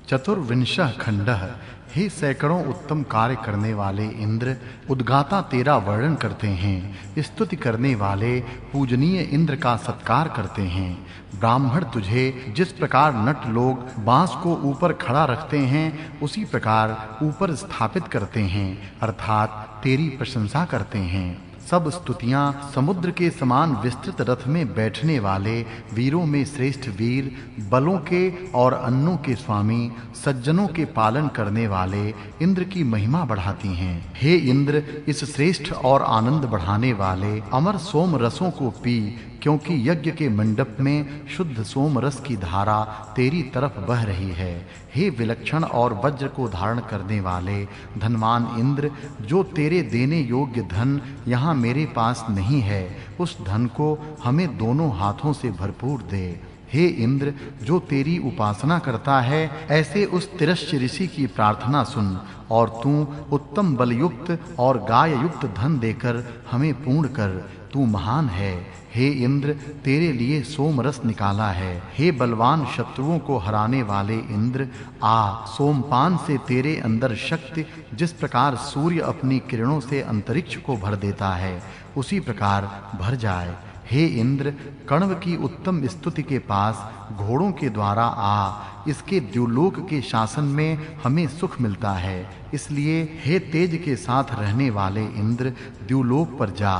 चतुर्विंशः खंडः। हे सैकड़ों उत्तम कार्य करने वाले इंद्र, उद्गाता तेरा वर्णन करते हैं। स्तुति करने वाले पूजनीय इंद्र का सत्कार करते हैं। ब्राह्मण तुझे जिस प्रकार नट लोग बांस को ऊपर खड़ा रखते हैं, उसी प्रकार ऊपर स्थापित करते हैं, अर्थात तेरी प्रशंसा करते हैं। सब स्तुतियां समुद्र के समान विस्तृत रथ में बैठने वाले वीरों में श्रेष्ठ वीर, बलों के और अन्नों के स्वामी, सज्जनों के पालन करने वाले इंद्र की महिमा बढ़ाती हैं। हे इंद्र, इस श्रेष्ठ और आनंद बढ़ाने वाले अमर सोम रसों को पी, क्योंकि यज्ञ के मंडप में शुद्ध सोम रस की धारा तेरी तरफ बह रही है। हे विलक्षण और वज्र को धारण करने वाले धनवान इंद्र, जो तेरे देने योग्य धन यहाँ मेरे पास नहीं है, उस धन को हमें दोनों हाथों से भरपूर दे। हे इंद्र, जो तेरी उपासना करता है, ऐसे उस तिरश्च ऋषि की प्रार्थना सुन और तू उत्तम बलयुक्त और गाययुक्त धन देकर हमें पूर्ण कर। तू महान है। हे इंद्र, तेरे लिए सोम रस निकाला है। हे बलवान शत्रुओं को हराने वाले इंद्र, आ सोमपान से तेरे अंदर शक्ति जिस प्रकार सूर्य अपनी किरणों से अंतरिक्ष को भर देता है, उसी प्रकार भर जाए। हे इंद्र, कण्व की उत्तम स्तुति के पास घोड़ों के द्वारा आ, इसके द्युलोक के शासन में हमें सुख मिलता है। इसलिए हे तेज के साथ रहने वाले इंद्र, द्युलोक पर जा।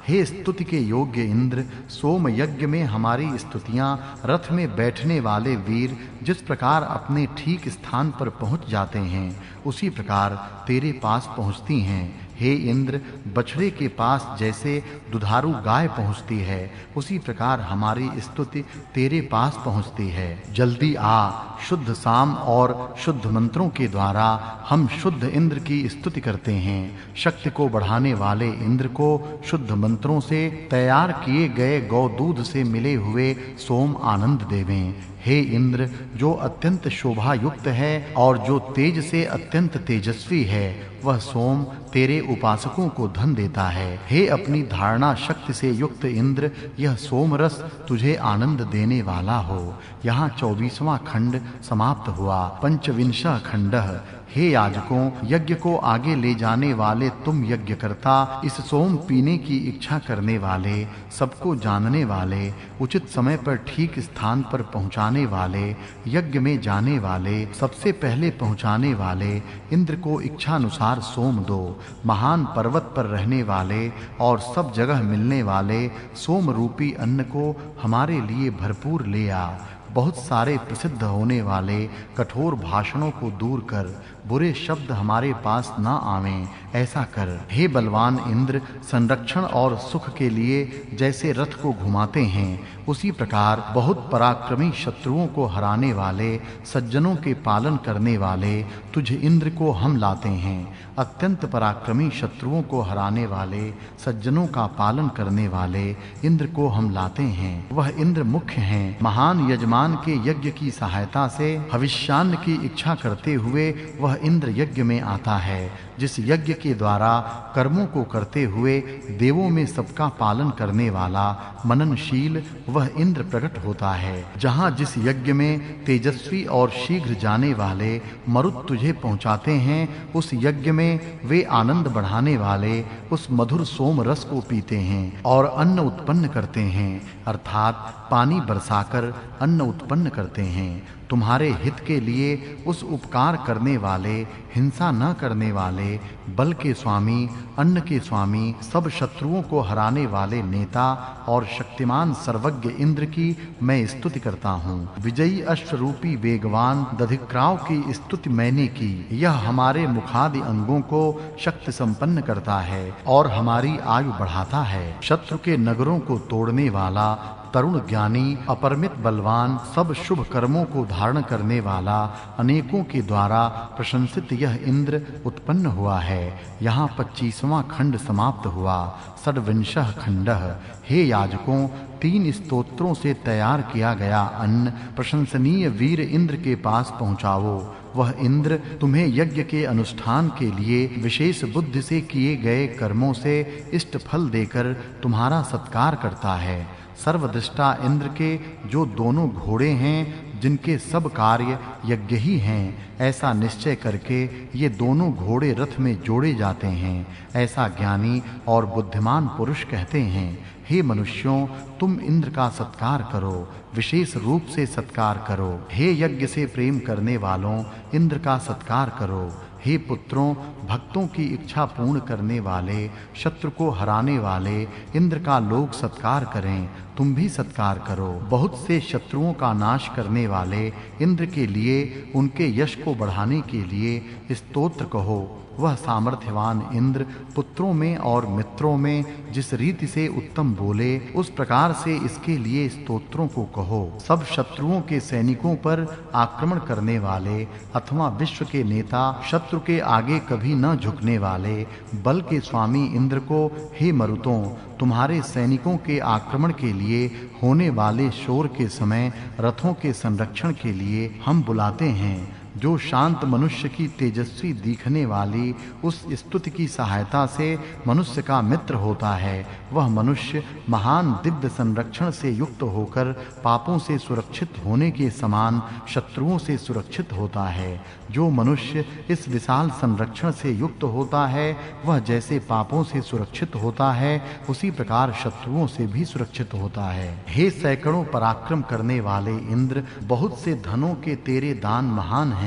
हे स्तुति के योग्य इंद्र, सोम यज्ञ में हमारी स्तुतियां रथ में बैठने वाले वीर जिस प्रकार अपने ठीक स्थान पर पहुंच जाते हैं, उसी प्रकार तेरे पास पहुंचती हैं। हे इंद्र, बछड़े के पास जैसे दुधारू गाय पहुंचती है, उसी प्रकार हमारी स्तुति तेरे पास पहुंचती है। जल्दी आ, शुद्ध साम और शुद्ध मंत्रों के द्वारा हम शुद्ध इंद्र की स्तुति करते हैं। शक्ति को बढ़ाने वाले इंद्र को शुद्ध मंत्रों से तैयार किए गए गौ दूध से मिले हुए सोम आनंद देवें। हे इंद्र, जो अत्यंत शोभा युक्त है और जो तेज से अत्यंत तेजस्वी है, वह सोम तेरे उपासकों को धन देता है। हे अपनी धारणा शक्ति से युक्त इंद्र, यह सोम रस तुझे आनंद देने वाला हो। यहाँ 24वां खंड समाप्त हुआ। पंचविंशः खंडः। हे याजकों, यज्ञ को आगे ले जाने वाले तुम यज्ञकर्ता, इस सोम पीने की इच्छा करने वाले, सबको जानने वाले, उचित समय पर ठीक स्थान पर पहुंचाने वाले, यज्ञ में जाने वाले, सबसे पहले पहुंचाने वाले इंद्र को इच्छा अनुसार सोम दो। महान पर्वत पर रहने वाले और सब जगह मिलने वाले सोम रूपी अन्न को हमारे लिए भरपूर ले आ। बहुत सारे प्रसिद्ध होने वाले कठोर भाषणों को दूर कर, बुरे शब्द हमारे पास न आवें, ऐसा कर। हे बलवान इंद्र, संरक्षण और सुख के लिए जैसे रथ को घुमाते हैं, उसी प्रकार बहुत पराक्रमी शत्रुओं को हराने वाले, सज्जनों के पालन करने वाले तुझ इंद्र को हम लाते हैं। अत्यंत पराक्रमी शत्रुओं को हराने वाले, सज्जनों का पालन करने वाले इंद्र को हम लाते हैं। वह इंद्र मुख्य हैं। महान यजमान के यज्ञ की सहायता से भविष्यान्न की इच्छा करते हुए वह इंद्र यज्ञ में आता है। जिस यज्ञ के द्वारा कर्मों को करते हुए देवों में सबका पालन करने वाला मननशील वह इंद्र प्रकट होता है। जहाँ जिस यज्ञ में तेजस्वी और शीघ्र जाने वाले मरुत तुझे पहुँचाते हैं, उस यज्ञ में वे आनंद बढ़ाने वाले उस मधुर सोम रस को पीते हैं और अन्न उत्पन्न करते हैं, अर्थात पानी बरसाकर अन्न उत्पन्न करते हैं। तुम्हारे हित के लिए उस उपकार करने वाले, हिंसा न करने वाले, बल के स्वामी, अन्न के स्वामी, सब शत्रुओं को हराने वाले नेता और शक्तिमान सर्वज्ञ इंद्र की मैं स्तुति करता हूँ। विजयी अश्वरूपी वेगवान दधिक्राव की स्तुति मैंने की। यह हमारे मुखादि अंगों को शक्ति संपन्न करता है और हमारी आयु बढ़ाता है। शत्रु के नगरों को तोड़ने वाला, तरुण ज्ञानी, अपरिमित बलवान, सब शुभ कर्मों को धारण करने वाला, अनेकों के द्वारा प्रशंसित यह इंद्र उत्पन्न हुआ है। यहाँ 25वां खंड समाप्त हुआ। षड्विंशः खंडः। हे याजकों, 3 स्तोत्रों से तैयार किया गया अन्न प्रशंसनीय वीर इंद्र के पास पहुँचाओ। वह इंद्र तुम्हें यज्ञ के अनुष्ठान के लिए विशेष बुद्धि से किए गए कर्मों से इष्ट फल देकर तुम्हारा सत्कार करता है। सर्वदृष्टा इंद्र के जो दोनों घोड़े हैं, जिनके सब कार्य यज्ञ ही हैं, ऐसा निश्चय करके ये दोनों घोड़े रथ में जोड़े जाते हैं। ऐसा ज्ञानी और बुद्धिमान पुरुष कहते हैं। हे मनुष्यों, तुम इंद्र का सत्कार करो, विशेष रूप से सत्कार करो। हे यज्ञ से प्रेम करने वालों, इंद्र का सत्कार करो। हे पुत्रों, भक्तों की इच्छा पूर्ण करने वाले, शत्रु को हराने वाले इंद्र का लोग सत्कार करें। तुम भी सत्कार करो। बहुत से शत्रुओं का नाश करने वाले इंद्र के लिए उनके यश को बढ़ाने के लिए स्तोत्र कहो। वह सामर्थ्यवान इंद्र पुत्रों में और मित्रों में जिस रीति से उत्तम बोले, उस प्रकार से इसके लिए स्तोत्रों को कहो। सब शत्रुओं के सैनिकों पर आक्रमण करने वाले अथवा विश्व के नेता, शत्रु के आगे कभी न झुकने वाले बल के स्वामी इंद्र को, हे मरुतों, तुम्हारे सैनिकों के आक्रमण के लिए होने वाले शोर के समय रथों के संरक्षण के लिए हम बुलाते हैं। जो शांत मनुष्य की तेजस्वी दिखने वाली उस स्तुति की सहायता से मनुष्य का मित्र होता है, वह मनुष्य महान दिव्य संरक्षण से युक्त होकर पापों से सुरक्षित होने के समान शत्रुओं से सुरक्षित होता है। जो मनुष्य इस विशाल संरक्षण से युक्त होता है, वह जैसे पापों से सुरक्षित होता है, उसी प्रकार शत्रुओं से भी सुरक्षित होता है। हे सैकड़ों पराक्रम करने वाले इंद्र, बहुत से धनों के तेरे दान महान हैं।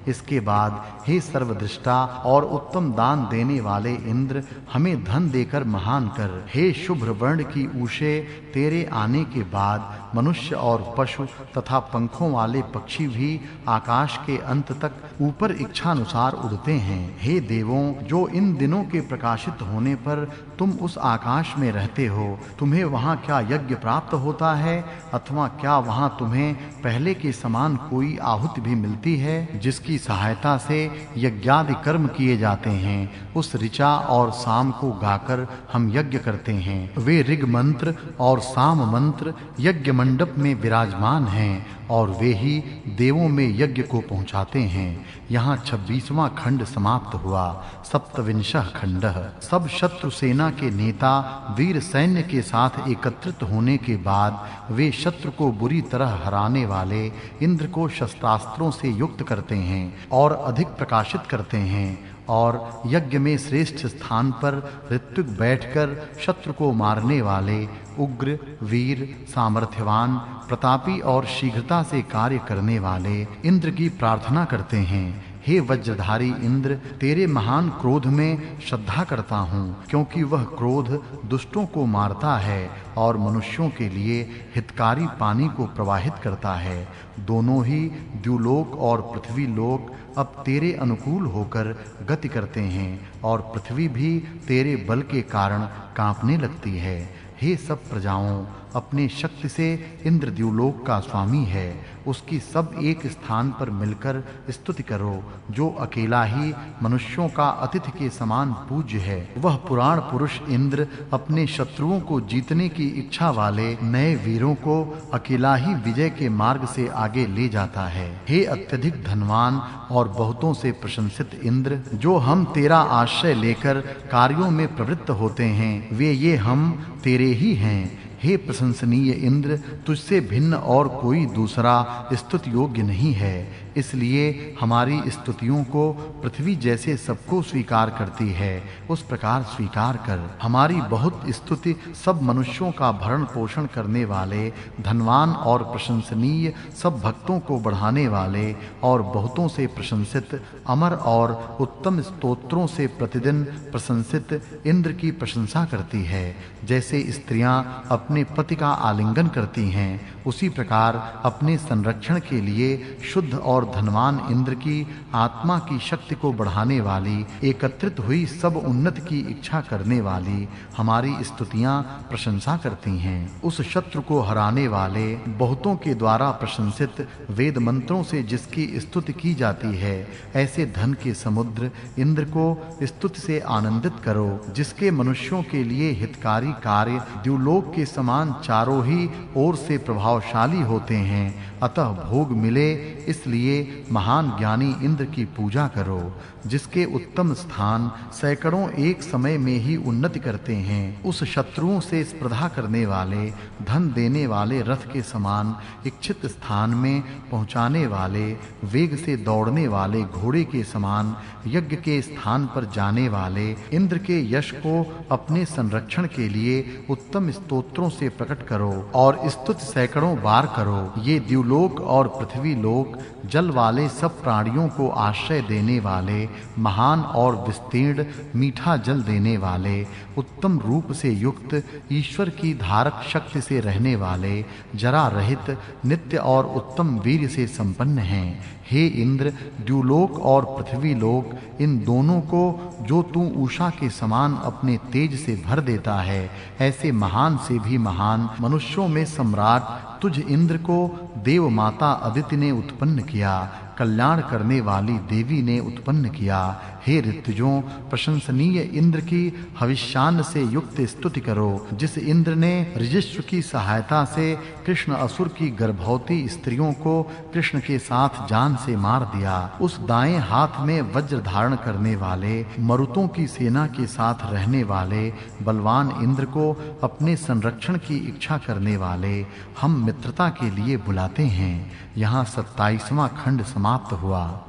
इसके बाद हे सर्वदृष्टा और उत्तम दान देने वाले इंद्र, हमें धन देकर महान कर। हे शुभ्र वर्ण की उषे, तेरे आने के बाद मनुष्य और पशु तथा पंखों वाले पक्षी भी आकाश के अंत तक ऊपर इच्छानुसार उड़ते हैं। हे देवों, जो इन दिनों के प्रकाशित होने पर तुम उस आकाश में रहते हो, तुम्हें वहां क्या यज्ञ प्राप्त होता है अथवा क्या वहां तुम्हें पहले के समान कोई आहुति भी मिलती है, जिसकी सहायता से यज्ञादि कर्म किए जाते हैं? उस ऋचा और साम को गाकर हम यज्ञ करते हैं। वे ऋग मंत्र और साम मंत्र यज्ञ मंडप में विराजमान हैं और वे ही देवों में यज्ञ को पहुंचाते हैं। यहाँ 26वां खंड समाप्त हुआ। सप्तविंशः खंडः। सब शत्रु सेना के नेता वीर सैन्य के साथ एकत्रित होने के बाद वे शत्रु को बुरी तरह हराने वाले इंद्र को शस्त्रास्त्रों से युक्त करते हैं और अधिक प्रकाशित करते हैं और यज्ञ में श्रेष्ठ स्थान पर ऋत्विक बैठकर शत्रु को मारने वाले उग्र, वीर, सामर्थ्यवान, प्रतापी और शीघ्रता से कार्य करने वाले इंद्र की प्रार्थना करते हैं। हे वज्रधारी इंद्र, तेरे महान क्रोध में श्रद्धा करता हूँ, क्योंकि वह क्रोध दुष्टों को मारता है और मनुष्यों के लिए हितकारी पानी को प्रवाहित करता है। दोनों ही द्युलोक और पृथ्वी लोक अब तेरे अनुकूल होकर गति करते हैं और पृथ्वी भी तेरे बल के कारण कांपने लगती है। हे सब प्रजाओं, अपने शक्ति से इंद्र द्युलोक का स्वामी है। उसकी सब एक स्थान पर मिलकर स्तुति करो, जो अकेला ही मनुष्यों का अतिथि के समान पूज्य है। वह पुराण पुरुष इंद्र अपने शत्रुओं को जीतने की इच्छा वाले नए वीरों को अकेला ही विजय के मार्ग से आगे ले जाता है। हे अत्यधिक धनवान और बहुतों से प्रशंसित इंद्र, जो हम तेरा आश्रय लेकर कार्यों में प्रवृत्त होते हैं, वे ये हम तेरे ही हैं। हे प्रशंसनीय इंद्र, तुझसे भिन्न और कोई दूसरा स्तुति योग्य नहीं है, इसलिए हमारी स्तुतियों को पृथ्वी जैसे सबको स्वीकार करती है, उस प्रकार स्वीकार कर। हमारी बहुत स्तुति सब मनुष्यों का भरण पोषण करने वाले, धनवान और प्रशंसनीय, सब भक्तों को बढ़ाने वाले और बहुतों से प्रशंसित, अमर और उत्तम स्तोत्रों से प्रतिदिन प्रशंसित इंद्र की प्रशंसा करती है। जैसे स्त्रियां अपने पति का आलिंगन करती हैं, उसी प्रकार अपने संरक्षण के लिए शुद्ध और धनवान इंद्र की आत्मा की शक्ति को बढ़ाने वाली, एकत्रित हुई सब उन्नति की इच्छा करने वाली हमारी स्तुतियां प्रशंसा करती हैं। उस शत्रु को हराने वाले, बहुतों के द्वारा प्रशंसित वेद मंत्रों से जिसकी स्तुति की जाती है, ऐसे धन के समुद्र इंद्र को स्तुति से आनंदित करो, जिसके मनुष्यों के लिए हितकारी कार्य द्युलोक के समान चारों ही ओर से प्रभावशाली होते हैं। अतः भोग मिले, इसलिए लिए महान ज्ञानी इंद्र की पूजा करो, जिसके उत्तम स्थान सैकड़ों एक समय में ही उन्नति करते हैं। उस शत्रुओं से स्पर्धा करने वाले, धन देने वाले रथ के समान इच्छित स्थान में पहुंचाने वाले, वेग से दौड़ने वाले घोड़े के समान यज्ञ के स्थान पर जाने वाले इंद्र के यश को अपने संरक्षण के लिए उत्तम स्तोत्रों से प्रकट करो और स्तुति सैकड़ों बार करो। ये द्युलोक और पृथ्वी लोक, जल वाले सब प्राणियों को आश्रय देने वाले, महान और विस्तीर्ण मीठा जल देने वाले, उत्तम रूप से युक्त, ईश्वर की धारक शक्ति से रहने वाले, जरा रहित, नित्य और उत्तम वीर्य से संपन्न हैं। हे इंद्र, द्युलोक और पृथ्वी लोक, इन दोनों को जो तू उषा के समान अपने तेज से भर देता है, ऐसे महान से भी महान मनुष्यों में सम्राट तुझ इंद्र को देव माता अदिति ने उत्पन्न किया, कल्याण करने वाली देवी ने उत्पन्न किया। हे ऋतुजों, प्रशंसनीय इंद्र की हविष्यान्न से युक्त स्तुति करो, जिस इंद्र ने रजिस्ट्र की सहायता से कृष्ण असुर की गर्भवती स्त्रियों को कृष्ण के साथ जान से मार दिया। उस दाएं हाथ में वज्र धारण करने वाले, मरुतों की सेना के साथ रहने वाले बलवान इंद्र को अपने संरक्षण की इच्छा करने वाले हम मित्रता के लिए बुलाते हैं। यहाँ 27वां खंड समाप्त हुआ।